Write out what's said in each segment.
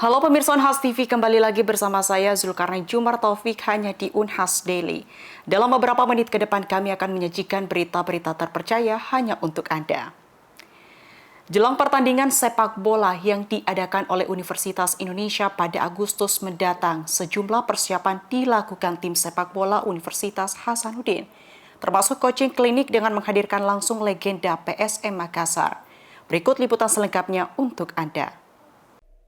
Halo pemirsa Unhas TV, kembali lagi bersama saya Zulkarnain Jumar Taufik hanya di Unhas Daily. Dalam beberapa menit ke depan kami akan menyajikan berita-berita terpercaya hanya untuk Anda. Jelang pertandingan sepak bola yang diadakan oleh Universitas Indonesia pada Agustus mendatang, sejumlah persiapan dilakukan tim sepak bola Universitas Hasanuddin, termasuk coaching klinik dengan menghadirkan langsung legenda PSM Makassar. Berikut liputan selengkapnya untuk Anda.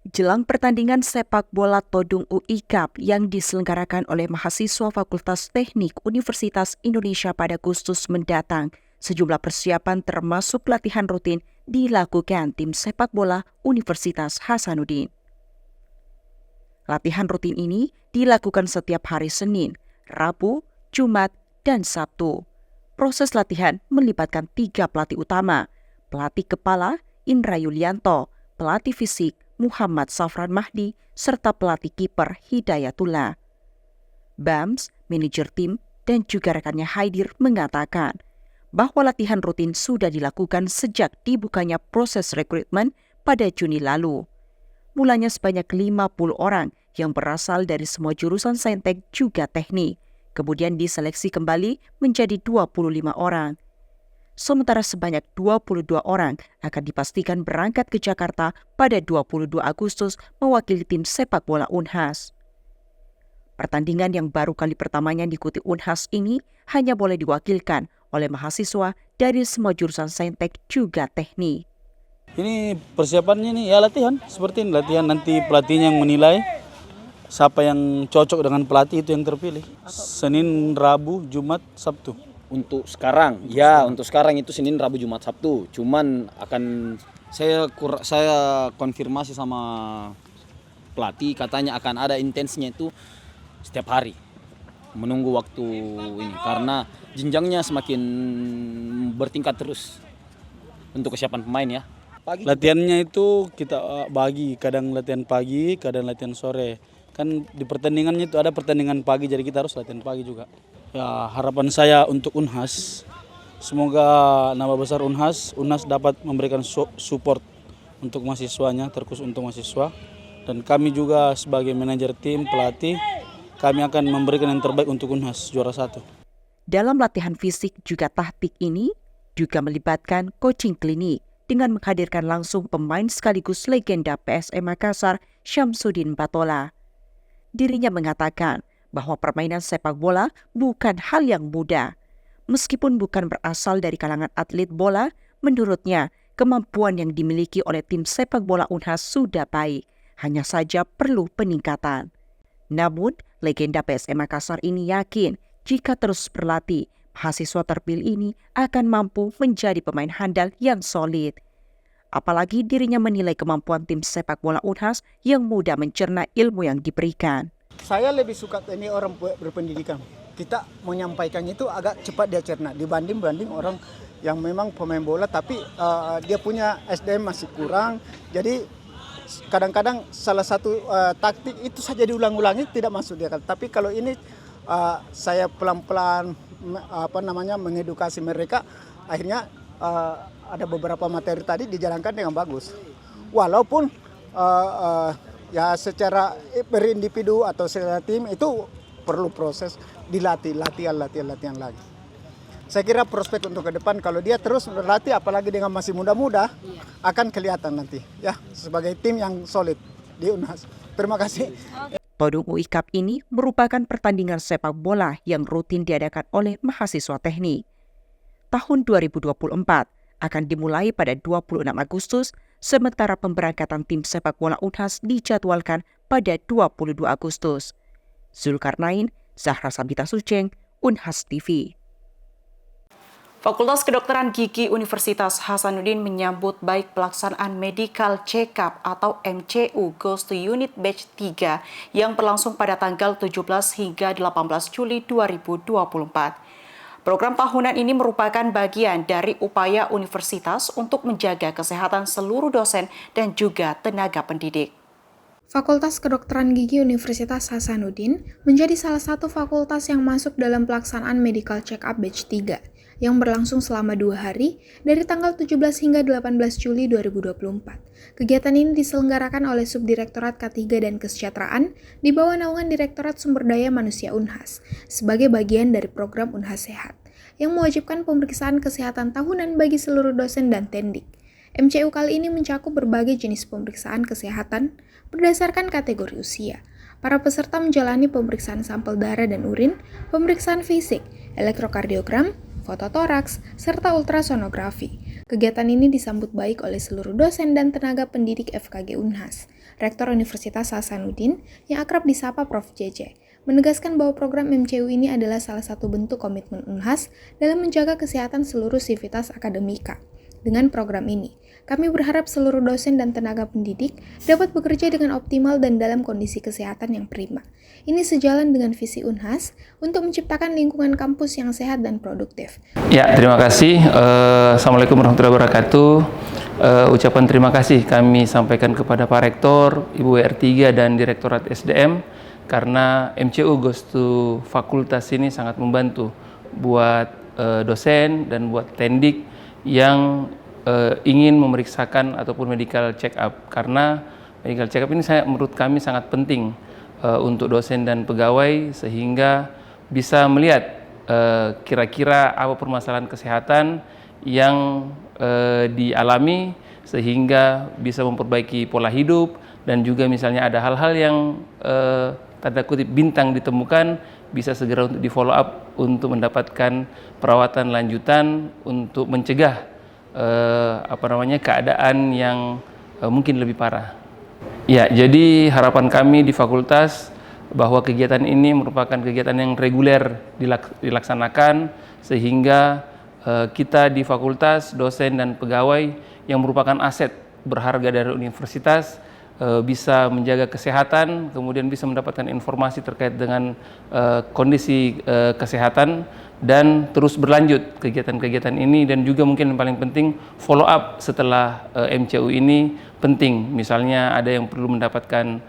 Jelang pertandingan sepak bola Todung UI Cup yang diselenggarakan oleh mahasiswa Fakultas Teknik Universitas Indonesia pada Agustus mendatang, sejumlah persiapan termasuk latihan rutin dilakukan tim sepak bola Universitas Hasanuddin. Latihan rutin ini dilakukan setiap hari Senin, Rabu, Jumat, dan Sabtu. Proses latihan melibatkan 3 pelatih utama, pelatih kepala Indra Yulianto, pelatih fisik Muhammad Safran Mahdi, serta pelatih kiper Hidayatullah. Bams, manajer tim, dan juga rekannya Haidir mengatakan bahwa latihan rutin sudah dilakukan sejak dibukanya proses rekrutmen pada Juni lalu. Mulanya sebanyak 50 orang yang berasal dari semua jurusan saintek juga teknik, kemudian diseleksi kembali menjadi 25 orang. Sementara sebanyak 22 orang akan dipastikan berangkat ke Jakarta pada 22 Agustus mewakili tim sepak bola Unhas. Pertandingan yang baru kali pertamanya diikuti Unhas ini hanya boleh diwakilkan oleh mahasiswa dari semua jurusan saintek juga teknik. Ini persiapannya nih ya latihan, seperti ini latihan, nanti pelatihnya yang menilai siapa yang cocok dengan pelatih itu yang terpilih. Senin, Rabu, Jumat, Sabtu. Untuk sekarang itu Senin, Rabu, Jumat, Sabtu. Cuman akan saya konfirmasi sama pelatih, katanya akan ada intensnya itu setiap hari. Menunggu waktu ini karena jenjangnya semakin bertingkat terus untuk kesiapan pemain ya. Latihannya itu kita bagi, kadang latihan pagi, kadang latihan sore. Kan di pertandingannya itu ada pertandingan pagi, jadi kita harus latihan pagi juga. Ya, harapan saya untuk Unhas, semoga nama besar Unhas dapat memberikan support untuk mahasiswanya, terkhusus untuk mahasiswa. Dan kami juga sebagai manajer tim, pelatih, kami akan memberikan yang terbaik untuk Unhas juara 1. Dalam latihan fisik juga taktik ini juga melibatkan coaching klinik dengan menghadirkan langsung pemain sekaligus legenda PSM Makassar, Syamsuddin Batola. Dirinya mengatakan bahwa permainan sepak bola bukan hal yang mudah. Meskipun bukan berasal dari kalangan atlet bola, menurutnya kemampuan yang dimiliki oleh tim sepak bola Unhas sudah baik, hanya saja perlu peningkatan. Namun, legenda PSM Makassar ini yakin jika terus berlatih, mahasiswa terpilih ini akan mampu menjadi pemain handal yang solid. Apalagi dirinya menilai kemampuan tim sepak bola Unhas yang mudah mencerna ilmu yang diberikan. Saya lebih suka ini orang berpendidikan. Kita menyampaikan itu agak cepat dia cerna dibanding orang yang memang pemain bola tapi dia punya SDM masih kurang. Jadi kadang-kadang salah satu taktik itu saja diulang-ulangi tidak masuk dia. Tapi kalau ini saya pelan-pelan mengedukasi mereka, akhirnya ada beberapa materi tadi dijalankan dengan bagus. Walaupun ya secara berindividu atau secara tim itu perlu proses dilatih latihan lagi. Saya kira prospek untuk ke depan kalau dia terus berlatih apalagi dengan masih muda-muda akan kelihatan nanti ya sebagai tim yang solid di Unhas. Terima kasih. Todung UI Cup ini merupakan pertandingan sepak bola yang rutin diadakan oleh mahasiswa teknik. Tahun 2024 akan dimulai pada 26 Agustus, sementara pemberangkatan tim sepak bola Unhas dijadwalkan pada 22 Agustus. Zulkarnain, Zahra Sabita Suceng, Unhas TV. Fakultas Kedokteran Gigi Universitas Hasanuddin menyambut baik pelaksanaan Medical Check-up atau MCU Goes to Unit Batch 3 yang berlangsung pada tanggal 17 hingga 18 Juli 2024. Program tahunan ini merupakan bagian dari upaya universitas untuk menjaga kesehatan seluruh dosen dan juga tenaga pendidik. Fakultas Kedokteran Gigi Universitas Hasanuddin menjadi salah satu fakultas yang masuk dalam pelaksanaan Medical Check-up Batch 3. yang berlangsung selama 2 hari dari tanggal 17 hingga 18 Juli 2024. Kegiatan ini diselenggarakan oleh Subdirektorat K3 dan Kesejahteraan di bawah naungan Direktorat Sumber Daya Manusia Unhas sebagai bagian dari program Unhas Sehat yang mewajibkan pemeriksaan kesehatan tahunan bagi seluruh dosen dan tendik. MCU kali ini mencakup berbagai jenis pemeriksaan kesehatan berdasarkan kategori usia. Para peserta menjalani pemeriksaan sampel darah dan urin, pemeriksaan fisik, elektrokardiogram, fototoraks, serta ultrasonografi. Kegiatan ini disambut baik oleh seluruh dosen dan tenaga pendidik FKG Unhas. Rektor Universitas Hasanuddin, yang akrab disapa Prof. JJ, menegaskan bahwa program MCU ini adalah salah satu bentuk komitmen Unhas dalam menjaga kesehatan seluruh sivitas akademika. Dengan program ini, kami berharap seluruh dosen dan tenaga pendidik dapat bekerja dengan optimal dan dalam kondisi kesehatan yang prima. Ini sejalan dengan visi Unhas untuk menciptakan lingkungan kampus yang sehat dan produktif. Ya, terima kasih. Assalamualaikum warahmatullahi wabarakatuh. Ucapan terima kasih kami sampaikan kepada Pak Rektor, Ibu WR3 dan Direktorat SDM karena MCU Goes to Fakultas ini sangat membantu buat dosen dan buat tendik yang ingin memeriksakan ataupun medical check up, karena medical check up ini menurut kami sangat penting untuk dosen dan pegawai sehingga bisa melihat kira-kira apa permasalahan kesehatan yang dialami sehingga bisa memperbaiki pola hidup, dan juga misalnya ada hal-hal yang tanda kutip bintang ditemukan bisa segera untuk di follow up untuk mendapatkan perawatan lanjutan untuk mencegah keadaan yang mungkin lebih parah. Ya, jadi harapan kami di fakultas bahwa kegiatan ini merupakan kegiatan yang reguler dilaksanakan sehingga kita di fakultas, dosen dan pegawai yang merupakan aset berharga dari universitas bisa menjaga kesehatan, kemudian bisa mendapatkan informasi terkait dengan kondisi kesehatan dan terus berlanjut kegiatan-kegiatan ini, dan juga mungkin yang paling penting follow up setelah MCU ini penting. Misalnya ada yang perlu mendapatkan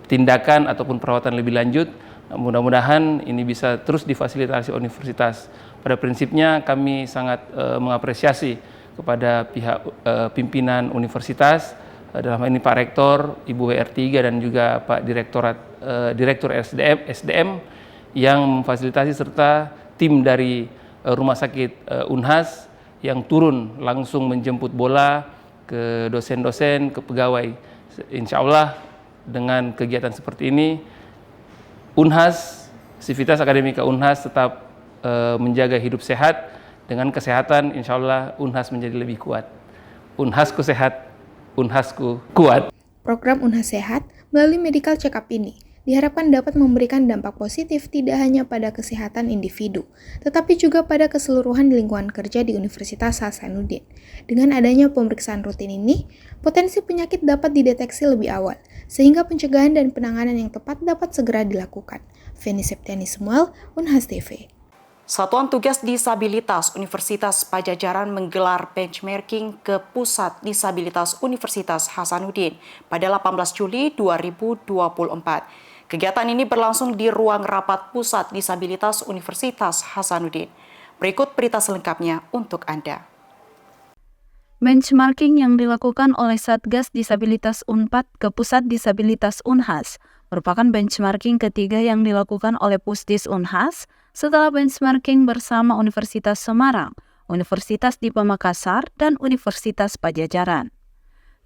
tindakan ataupun perawatan lebih lanjut, mudah-mudahan ini bisa terus difasilitasi universitas. Pada prinsipnya kami sangat mengapresiasi kepada pihak pimpinan universitas, dalam hal ini Pak Rektor, Ibu WR3 dan juga Pak Direktur SDM yang memfasilitasi serta tim dari Rumah Sakit Unhas yang turun langsung menjemput bola ke dosen-dosen, ke pegawai. Insya Allah dengan kegiatan seperti ini, Unhas, Sivitas Akademika Unhas tetap menjaga hidup sehat. Dengan kesehatan, insya Allah Unhas menjadi lebih kuat. Unhasku sehat, Unhasku kuat. Program Unhas Sehat melalui medical check-up ini diharapkan dapat memberikan dampak positif tidak hanya pada kesehatan individu, tetapi juga pada keseluruhan lingkungan kerja di Universitas Hasanuddin. Dengan adanya pemeriksaan rutin ini, potensi penyakit dapat dideteksi lebih awal, sehingga pencegahan dan penanganan yang tepat dapat segera dilakukan. Feni Septiani Semual, Unhas TV. Satuan Tugas Disabilitas Universitas Padjadjaran menggelar benchmarking ke Pusat Disabilitas Universitas Hasanuddin pada 18 Juli 2024. Kegiatan ini berlangsung di ruang rapat Pusat Disabilitas Universitas Hasanuddin. Berikut berita selengkapnya untuk Anda. Benchmarking yang dilakukan oleh Satgas Disabilitas Unpad ke Pusat Disabilitas Unhas merupakan benchmarking ketiga yang dilakukan oleh Pusdis Unhas setelah benchmarking bersama Universitas Semarang, Universitas Dipa Makassar, dan Universitas Padjadjaran.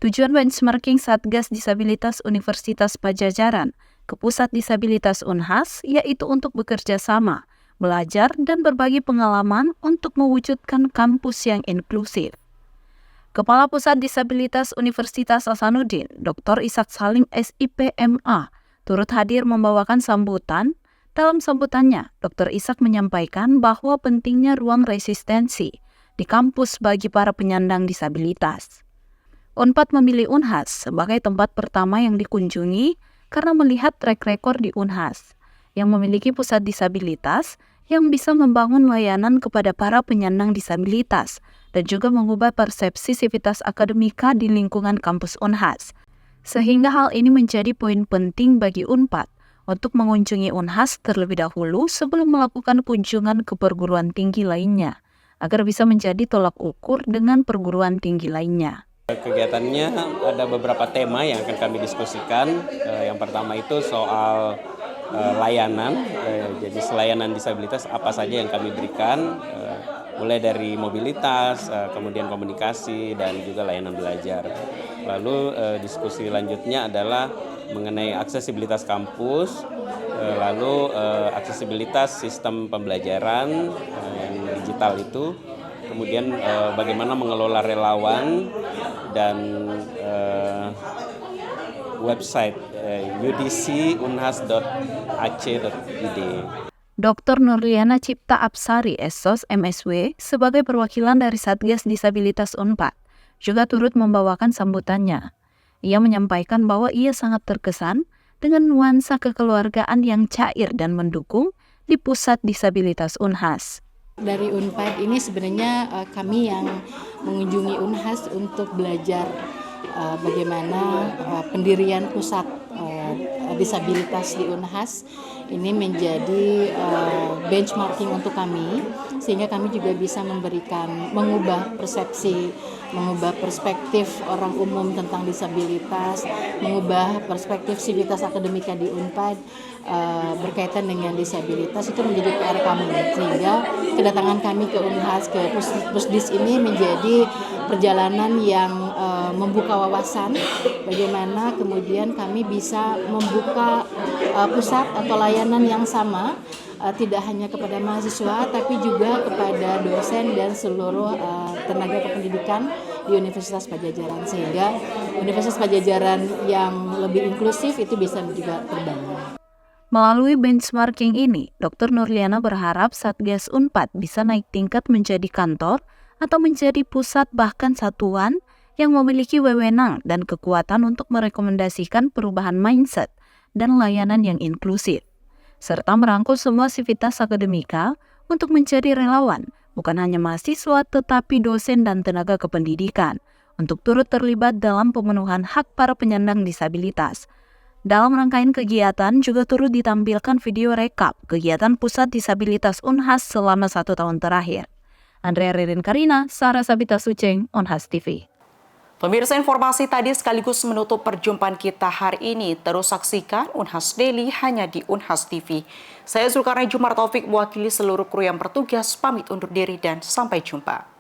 Tujuan benchmarking Satgas Disabilitas Universitas Padjadjaran ke Pusat Disabilitas Unhas yaitu untuk bekerja sama, belajar, dan berbagi pengalaman untuk mewujudkan kampus yang inklusif. Kepala Pusat Disabilitas Universitas Hasanuddin, Dr. Ishak Salim SIPMA, turut hadir membawakan sambutan. Dalam sambutannya, Dr. Ishak menyampaikan bahwa pentingnya ruang resistensi di kampus bagi para penyandang disabilitas. Unpad memilih Unhas sebagai tempat pertama yang dikunjungi karena melihat track record di Unhas yang memiliki pusat disabilitas yang bisa membangun layanan kepada para penyandang disabilitas dan juga mengubah persepsi sivitas akademika di lingkungan kampus Unhas. Sehingga hal ini menjadi poin penting bagi Unpad untuk mengunjungi Unhas terlebih dahulu sebelum melakukan kunjungan ke perguruan tinggi lainnya, agar bisa menjadi tolak ukur dengan perguruan tinggi lainnya. Kegiatannya ada beberapa tema yang akan kami diskusikan. Yang pertama itu soal layanan, jadi layanan disabilitas apa saja yang kami berikan, mulai dari mobilitas, kemudian komunikasi, dan juga layanan belajar. Lalu diskusi lanjutnya adalah mengenai aksesibilitas kampus, lalu aksesibilitas sistem pembelajaran yang digital itu, kemudian bagaimana mengelola relawan, dan website udc.unhas.ac.id. Dr. Nurliana Cipta Apsari, SOS MSW, sebagai perwakilan dari Satgas Disabilitas Unpad, juga turut membawakan sambutannya. Ia menyampaikan bahwa ia sangat terkesan dengan nuansa kekeluargaan yang cair dan mendukung di Pusat Disabilitas Unhas. Dari Unpad ini sebenarnya kami yang mengunjungi Unhas untuk belajar bagaimana pendirian pusat disabilitas di Unhas ini menjadi benchmarking untuk kami, sehingga kami juga bisa mengubah persepsi, mengubah perspektif orang umum tentang disabilitas, mengubah perspektif sivitas akademika di Unpad berkaitan dengan disabilitas. Itu menjadi PR kami, sehingga kedatangan kami ke Unhas, ke Pusdis ini menjadi perjalanan yang membuka wawasan bagaimana kemudian kami bisa membuka pusat atau layanan yang sama tidak hanya kepada mahasiswa tapi juga kepada dosen dan seluruh tenaga kependidikan di Universitas Padjadjaran, sehingga Universitas Padjadjaran yang lebih inklusif itu bisa juga terbangun. Melalui benchmarking ini, Dr. Nurliana berharap Satgas Unpad bisa naik tingkat menjadi kantor atau menjadi pusat bahkan satuan yang memiliki wewenang dan kekuatan untuk merekomendasikan perubahan mindset dan layanan yang inklusif, serta merangkul semua sivitas akademika untuk menjadi relawan, bukan hanya mahasiswa tetapi dosen dan tenaga kependidikan, untuk turut terlibat dalam pemenuhan hak para penyandang disabilitas. Dalam rangkaian kegiatan juga turut ditampilkan video rekap kegiatan Pusat Disabilitas Unhas selama 1 tahun terakhir. Andrea Ririn Karina, Sarah Sabita Suceng, Unhas TV. Pemirsa, informasi tadi sekaligus menutup perjumpaan kita hari ini. Terus saksikan Unhas Daily hanya di Unhas TV. Saya Zulkarnain Jumar Taufik mewakili seluruh kru yang bertugas pamit undur diri dan sampai jumpa.